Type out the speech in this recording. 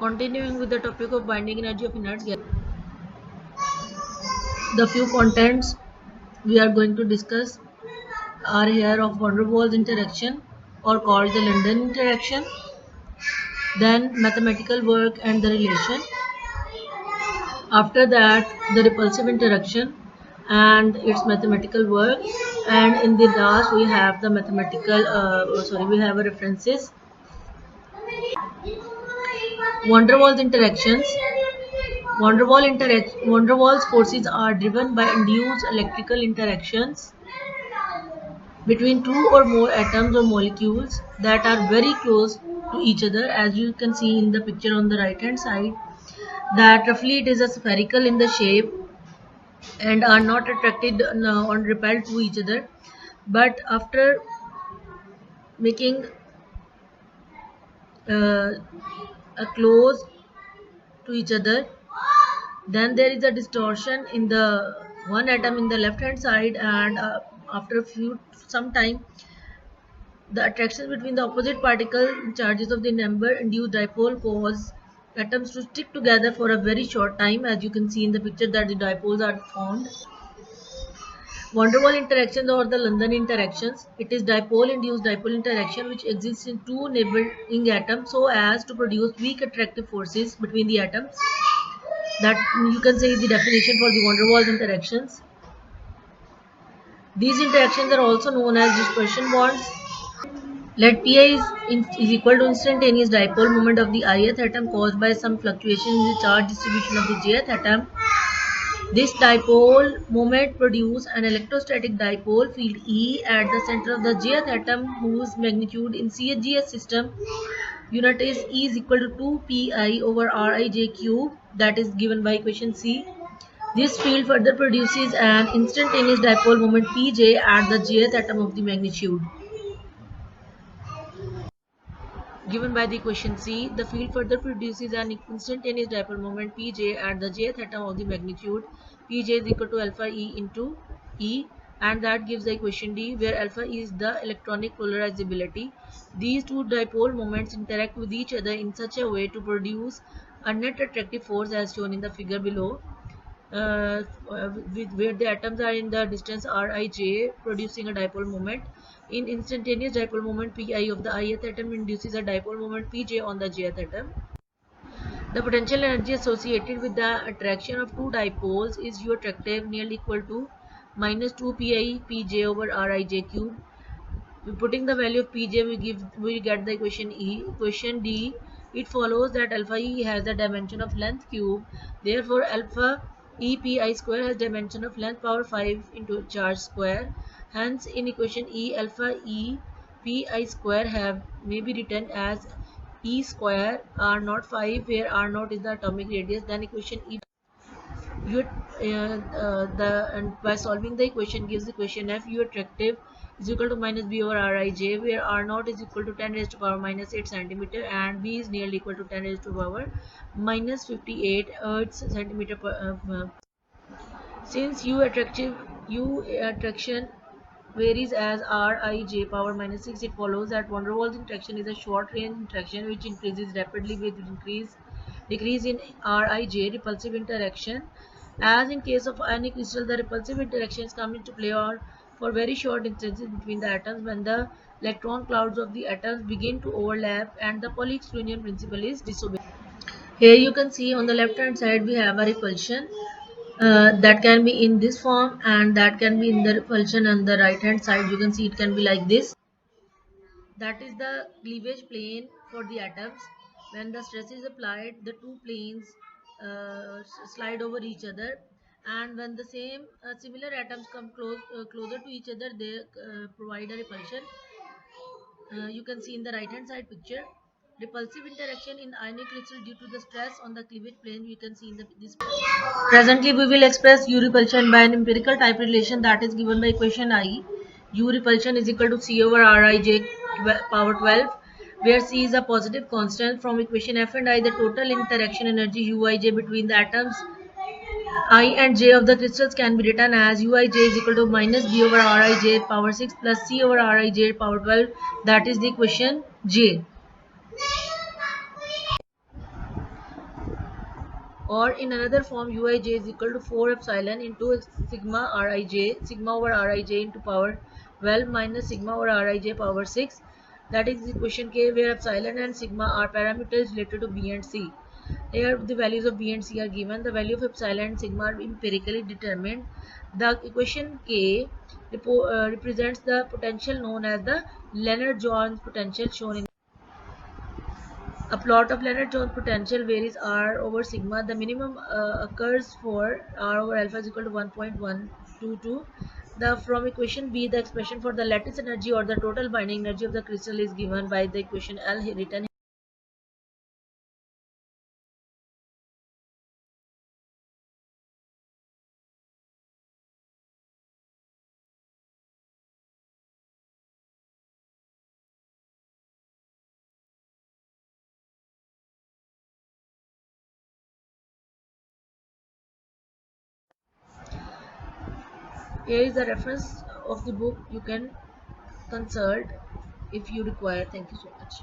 Continuing with the topic of binding energy of inert gas, the few contents we are going to discuss are here of van der Waals interaction or called the London interaction, then mathematical work and the relation. After that, the repulsive interaction and its mathematical work, and in the last we have the we have a references. Van der Waals interactions. Van der Waals forces are driven by induced electrical interactions between two or more atoms or molecules that are very close to each other, as you can see in the picture on the right hand side, that roughly it is a spherical in the shape and are not attracted or repelled to each other, but after making uh, a close to each other, then there is a distortion in the one atom in the left hand side, and after some time the attractions between the opposite particle charges of the number induced dipole cause atoms to stick together for a very short time, as you can see in the picture that the dipoles are formed. Van der Waals interactions or the London interactions. It is dipole-induced dipole interaction which exists in two neighboring atoms so as to produce weak attractive forces between the atoms. That you can say is the definition for the van der Waals interactions. These interactions are also known as dispersion bonds. Let Pi is equal to instantaneous dipole moment of the ith atom caused by some fluctuation in the charge distribution of the jth atom. This dipole moment produces an electrostatic dipole field E at the center of the jth atom, whose magnitude in CHGS system unit is E is equal to 2pi over Rij cube, that is given by equation C. This field further produces an instantaneous dipole moment Pj at the jth atom of the magnitude. Given by the equation C, the field further produces an instantaneous dipole moment Pj at the jth atom of the magnitude. Pj is equal to alpha E into E, and that gives the equation D, where alpha E is the electronic polarizability. These two dipole moments interact with each other in such a way to produce a net attractive force as shown in the figure below. Where the atoms are in the distance Rij, producing a dipole moment. In instantaneous dipole moment, Pi of the ith atom induces a dipole moment Pj on the jth atom. The potential energy associated with the attraction of two dipoles is U attractive nearly equal to minus 2 pi Pj over Rij cube. Putting the value of Pj, we get the equation E. Equation D. It follows that alpha E has the dimension of length cube. Therefore, alpha E pi square has dimension of length power 5 into charge square. Hence, in equation E, alpha E pi square may be written as E square R naught 5, where R naught is the atomic radius. Then equation E. And by solving the equation gives the equation F U attractive is equal to minus B over Rij, where R naught is equal to 10 raised to power minus 8 centimeter and B is nearly equal to 10 raised to power minus 58 centimeter per. Since U attraction varies as Rij power minus 6, it follows that van der Waals interaction is a short range interaction which increases rapidly with decrease in Rij repulsive interaction. As in case of ionic crystal, the repulsive interactions come into play for very short instances between the atoms when the electron clouds of the atoms begin to overlap and the Pauli exclusion principle is disobeyed. Here you can see on the left hand side we have a repulsion that can be in this form, and that can be in the repulsion on the right hand side. You can see it can be like this. That is the cleavage plane for the atoms. When the stress is applied, the two planes slide over each other, and when the similar atoms come closer to each other, they provide a repulsion. You can see in the right hand side picture. Repulsive interaction in ionic crystal due to the stress on the cleavage plane, you can see in this. Presently, we will express U repulsion by an empirical type relation that is given by equation I. U repulsion is equal to C over Rij power 12, where C is a positive constant. From equation F and I, the total interaction energy Uij between the atoms I and J of the crystals can be written as Uij is equal to minus B over Rij power 6 plus C over Rij power 12. That is the equation J. or in another form uij is equal to 4 epsilon into sigma rij, sigma over rij into power 12 minus sigma over rij power 6. That is equation K, where epsilon and sigma are parameters related to B and C. Here the values of B and C are given. The value of epsilon and sigma are empirically determined. The equation K represents the potential known as the Lennard-Jones potential, shown in a plot of Lennard-Jones potential varies R over sigma. The minimum occurs for R over alpha is equal to 1.122. From equation B, the expression for the lattice energy or the total binding energy of the crystal is given by the equation L written. Here is the reference of the book. You can consult if you require. Thank you so much.